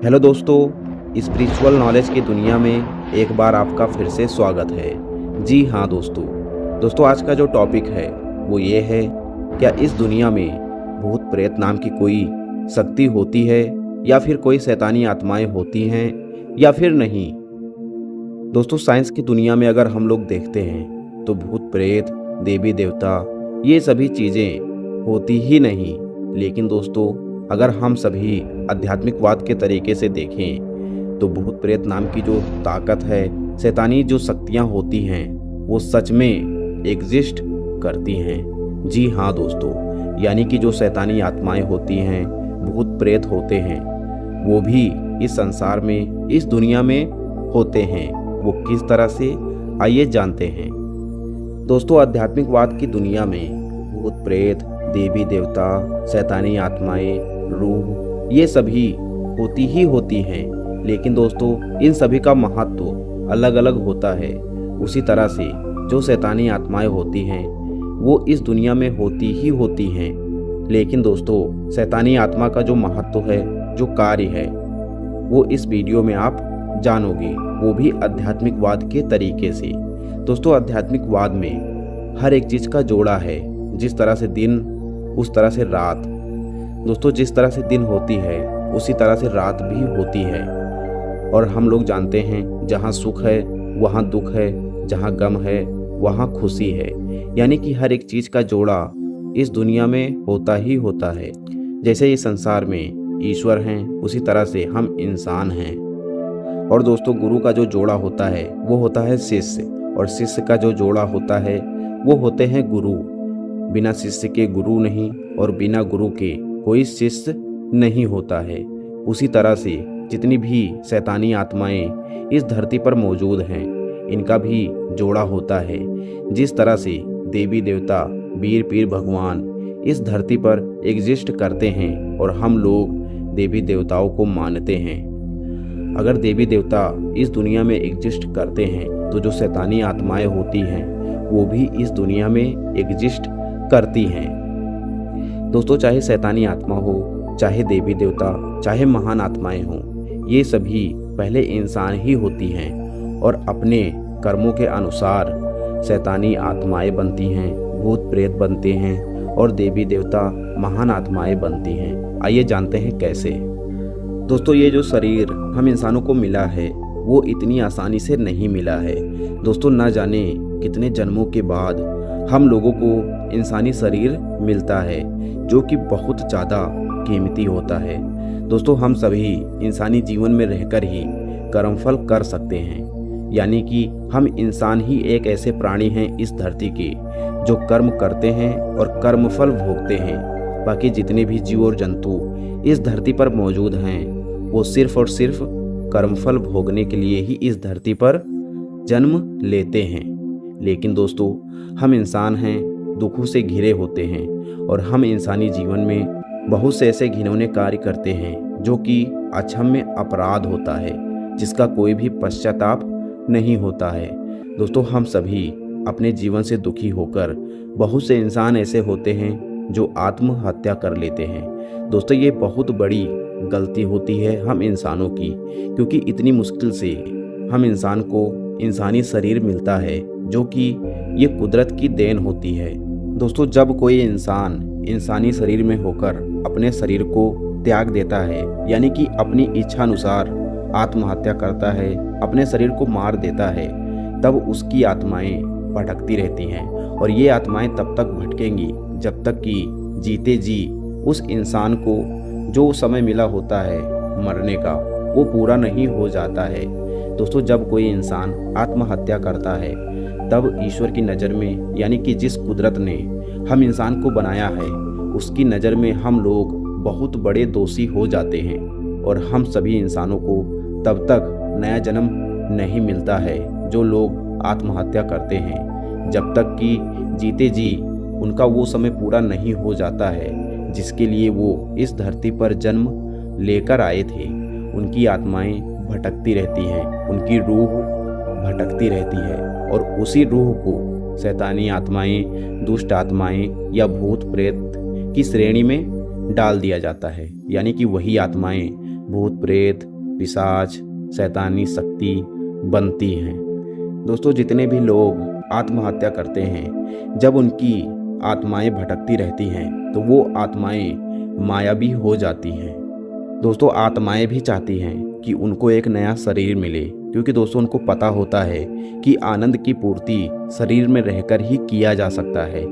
Hello दोस्तों, spiritual knowledge की दुनिया में एक बार आपका फिर से स्वागत है। जी हाँ दोस्तों आज का जो टॉपिक है वो ये है, क्या इस दुनिया में भूत प्रेत नाम की कोई शक्ति होती है या फिर कोई शैतानी आत्माएं होती हैं या फिर नहीं। दोस्तों साइंस की दुनिया में अगर हम लोग देखते हैं तो भूत प्रेत, देवी देवता, ये सभी चीज़ें होती ही नहीं। लेकिन दोस्तों अगर हम सभी आध्यात्मिकवाद के तरीके से देखें तो भूत प्रेत नाम की जो ताकत है, शैतानी जो शक्तियाँ होती हैं, वो सच में एग्जिस्ट करती हैं। जी हाँ दोस्तों, यानी कि जो शैतानी आत्माएं होती हैं, भूत प्रेत होते हैं, वो भी इस संसार में, इस दुनिया में होते हैं। वो किस तरह से, आइए जानते हैं। दोस्तों आध्यात्मिकवाद की दुनिया में भूत प्रेत, देवी देवता, शैतानी आत्माएं, रूह, ये सभी होती ही होती हैं। लेकिन दोस्तों इन सभी का महत्व अलग अलग होता है। उसी तरह से जो शैतानी आत्माएं होती हैं वो इस दुनिया में होती ही होती हैं। लेकिन दोस्तों शैतानी आत्मा का जो महत्व है, जो कार्य है, वो इस वीडियो में आप जानोगे, वो भी आध्यात्मिकवाद के तरीके से। दोस्तों आध्यात्मिकवाद में हर एक चीज़ का जोड़ा है। जिस तरह से दिन उस तरह से रात। दोस्तों जिस तरह से दिन होती है उसी तरह से रात भी होती है। और हम लोग जानते हैं जहाँ सुख है वहाँ दुख है, जहाँ गम है वहाँ खुशी है। यानी कि हर एक चीज़ का जोड़ा इस दुनिया में होता ही होता है। जैसे इस संसार में ईश्वर हैं, उसी तरह से हम इंसान हैं। और दोस्तों गुरु का जो जोड़ा होता है वो होता है शिष्य, और शिष्य का जो जोड़ा होता है वो होते हैं गुरु। बिना शिष्य के गुरु नहीं और बिना गुरु के कोई शिष्य नहीं होता है। उसी तरह से जितनी भी शैतानी आत्माएं इस धरती पर मौजूद हैं, इनका भी जोड़ा होता है। जिस तरह से देवी देवता, वीर पीर भगवान इस धरती पर एग्जिस्ट करते हैं और हम लोग देवी देवताओं को मानते हैं। अगर देवी देवता इस दुनिया में एग्जिस्ट करते हैं तो जो शैतानी आत्माएं होती हैं वो भी इस दुनिया में एग्जिस्ट करती हैं। दोस्तों चाहे शैतानी आत्मा हो, चाहे देवी देवता, चाहे महान आत्माएं हों, ये सभी पहले इंसान ही होती हैं और अपने कर्मों के अनुसार शैतानी आत्माएं बनती हैं, भूत प्रेत बनते हैं और देवी देवता, महान आत्माएं बनती हैं। आइए जानते हैं कैसे। दोस्तों ये जो शरीर हम इंसानों को मिला है वो इतनी आसानी से नहीं मिला है। दोस्तों ना जाने कितने जन्मों के बाद हम लोगों को इंसानी शरीर मिलता है, जो कि बहुत ज़्यादा कीमती होता है। दोस्तों हम सभी इंसानी जीवन में रहकर ही कर्मफल कर सकते हैं। यानी कि हम इंसान ही एक ऐसे प्राणी हैं इस धरती के जो कर्म करते हैं और कर्मफल भोगते हैं। बाकी जितने भी जीव और जंतु इस धरती पर मौजूद हैं वो सिर्फ और सिर्फ कर्मफल भोगने के लिए ही इस धरती पर जन्म लेते हैं। लेकिन दोस्तों हम इंसान हैं, दुखों से घिरे होते हैं और हम इंसानी जीवन में बहुत से ऐसे घिनौने कार्य करते हैं जो कि अक्षम्य अपराध होता है, जिसका कोई भी पश्चाताप नहीं होता है। दोस्तों हम सभी अपने जीवन से दुखी होकर, बहुत से इंसान ऐसे होते हैं जो आत्महत्या कर लेते हैं। दोस्तों ये बहुत बड़ी गलती होती है हम इंसानों की, क्योंकि इतनी मुश्किल से हम इंसान को इंसानी शरीर मिलता है जो कि ये कुदरत की देन होती है। दोस्तों जब कोई इंसान इंसानी शरीर में होकर अपने शरीर को त्याग देता है, यानी कि अपनी इच्छानुसार आत्महत्या करता है, अपने शरीर को मार देता है, तब उसकी आत्माएं भटकती रहती हैं। और ये आत्माएं तब तक भटकेंगी जब तक कि जीते जी उस इंसान को जो समय मिला होता है मरने का वो पूरा नहीं हो जाता है। दोस्तों जब कोई इंसान आत्महत्या करता है तब ईश्वर की नज़र में, यानी कि जिस कुदरत ने हम इंसान को बनाया है, उसकी नज़र में हम लोग बहुत बड़े दोषी हो जाते हैं और हम सभी इंसानों को तब तक नया जन्म नहीं मिलता है जो लोग आत्महत्या करते हैं, जब तक कि जीते जी उनका वो समय पूरा नहीं हो जाता है जिसके लिए वो इस धरती पर जन्म लेकर आए थे। उनकी आत्माएं भटकती रहती हैं, उनकी रूह भटकती रहती है और उसी रूह को शैतानी आत्माएं, दुष्ट आत्माएं या भूत प्रेत की श्रेणी में डाल दिया जाता है। यानी कि वही आत्माएं, भूत प्रेत, पिशाच, शैतानी शक्ति बनती हैं। दोस्तों जितने भी लोग आत्महत्या करते हैं, जब उनकी आत्माएं भटकती रहती हैं तो वो आत्माएं मायावी हो जाती हैं। दोस्तों आत्माएं भी चाहती हैं कि उनको एक नया शरीर मिले, क्योंकि दोस्तों उनको पता होता है कि आनंद की पूर्ति शरीर में रहकर ही किया जा सकता है।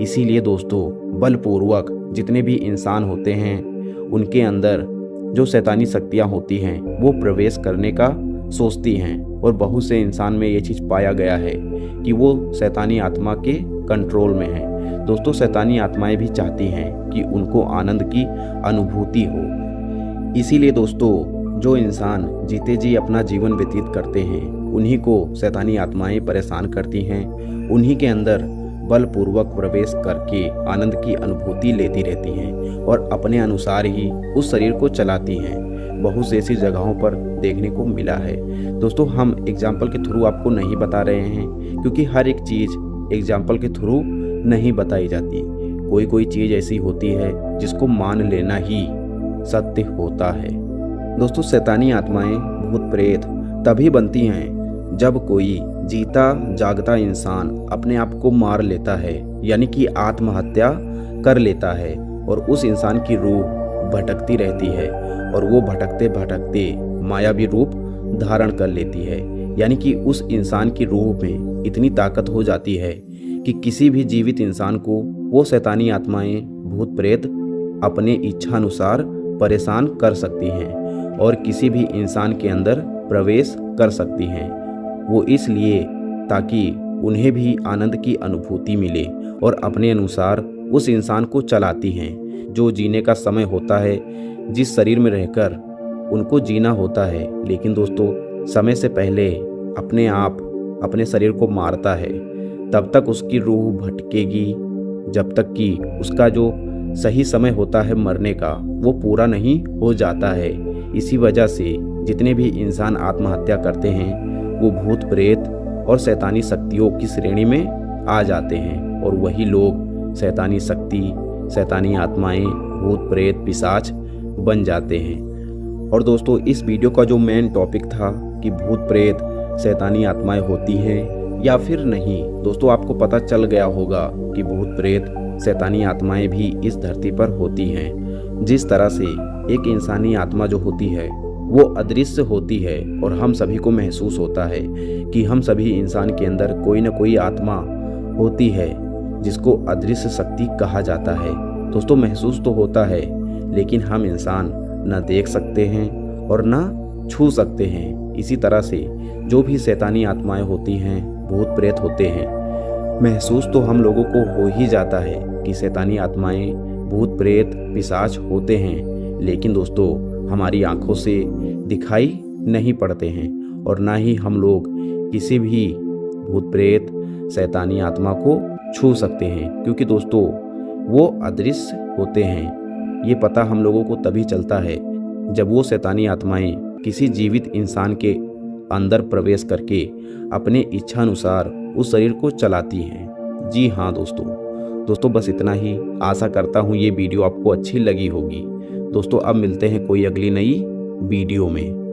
इसीलिए दोस्तों बलपूर्वक जितने भी इंसान होते हैं उनके अंदर जो शैतानी शक्तियाँ होती हैं वो प्रवेश करने का सोचती हैं, और बहुत से इंसान में ये चीज़ पाया गया है कि वो शैतानी आत्मा के कंट्रोल में है। दोस्तों शैतानी आत्माएं भी चाहती हैं कि उनको आनंद की अनुभूति हो। इसीलिए दोस्तों जो इंसान जीते जी अपना जीवन व्यतीत करते हैं उन्हीं को शैतानी आत्माएं परेशान करती हैं, उन्हीं के अंदर बलपूर्वक प्रवेश करके आनंद की अनुभूति लेती रहती हैं और अपने अनुसार ही उस शरीर को चलाती हैं। बहुत से ऐसी जगहों पर देखने को मिला है। दोस्तों हम एग्जाम्पल के थ्रू आपको नहीं बता रहे हैं, क्योंकि हर एक चीज़ एग्जाम्पल के थ्रू नहीं बताई जाती। कोई चीज़ ऐसी होती है जिसको मान लेना ही सत्य होता है। दोस्तों शैतानी आत्माएं भूत प्रेत तभी बनती हैं जब कोई जीता जागता इंसान अपने आप को मार लेता है, यानी कि आत्महत्या कर लेता है, और उस इंसान की रूह भटकती रहती है और वो भटकते भटकते मायावी रूप धारण कर लेती है। यानी कि उस इंसान की रूह में इतनी ताकत हो जाती है कि किसी भी जीवित इंसान को वो शैतानी आत्माएं भूत प्रेत अपने इच्छानुसार परेशान कर सकती हैं और किसी भी इंसान के अंदर प्रवेश कर सकती हैं। वो इसलिए ताकि उन्हें भी आनंद की अनुभूति मिले और अपने अनुसार उस इंसान को चलाती हैं। जो जीने का समय होता है, जिस शरीर में रहकर उनको जीना होता है, लेकिन दोस्तों समय से पहले अपने आप अपने शरीर को मारता है, तब तक उसकी रूह भटकेगी जब तक कि उसका जो सही समय होता है मरने का वो पूरा नहीं हो जाता है। इसी वजह से जितने भी इंसान आत्महत्या करते हैं वो भूत प्रेत और शैतानी शक्तियों की श्रेणी में आ जाते हैं, और वही लोग शैतानी शक्ति, शैतानी आत्माएं, भूत प्रेत, पिशाच बन जाते हैं। और दोस्तों इस वीडियो का जो मेन टॉपिक था कि भूत प्रेत शैतानी आत्माएं होती हैं या फिर नहीं, दोस्तों आपको पता चल गया होगा कि भूत प्रेत शैतानी आत्माएं भी इस धरती पर होती हैं। जिस तरह से एक इंसानी आत्मा जो होती है वो अदृश्य होती है और हम सभी को महसूस होता है कि हम सभी इंसान के अंदर कोई न कोई आत्मा होती है जिसको अदृश्य शक्ति कहा जाता है। दोस्तों महसूस तो होता है, लेकिन हम इंसान न देख सकते हैं और न छू सकते हैं। इसी तरह से जो भी शैतानी आत्माएं होती हैं, भूत प्रेत होते हैं, महसूस तो हम लोगों को हो ही जाता है कि शैतानी आत्माएं, भूत प्रेत, पिशाच होते हैं, लेकिन दोस्तों हमारी आंखों से दिखाई नहीं पड़ते हैं और ना ही हम लोग किसी भी भूत प्रेत, शैतानी आत्मा को छू सकते हैं, क्योंकि दोस्तों वो अदृश्य होते हैं। ये पता हम लोगों को तभी चलता है जब वो शैतानी आत्माएं किसी जीवित इंसान के अंदर प्रवेश करके अपने इच्छानुसार उस शरीर को चलाती हैं। जी हाँ दोस्तों बस इतना ही। आशा करता हूँ ये वीडियो आपको अच्छी लगी होगी। दोस्तों अब मिलते हैं कोई अगली नई वीडियो में।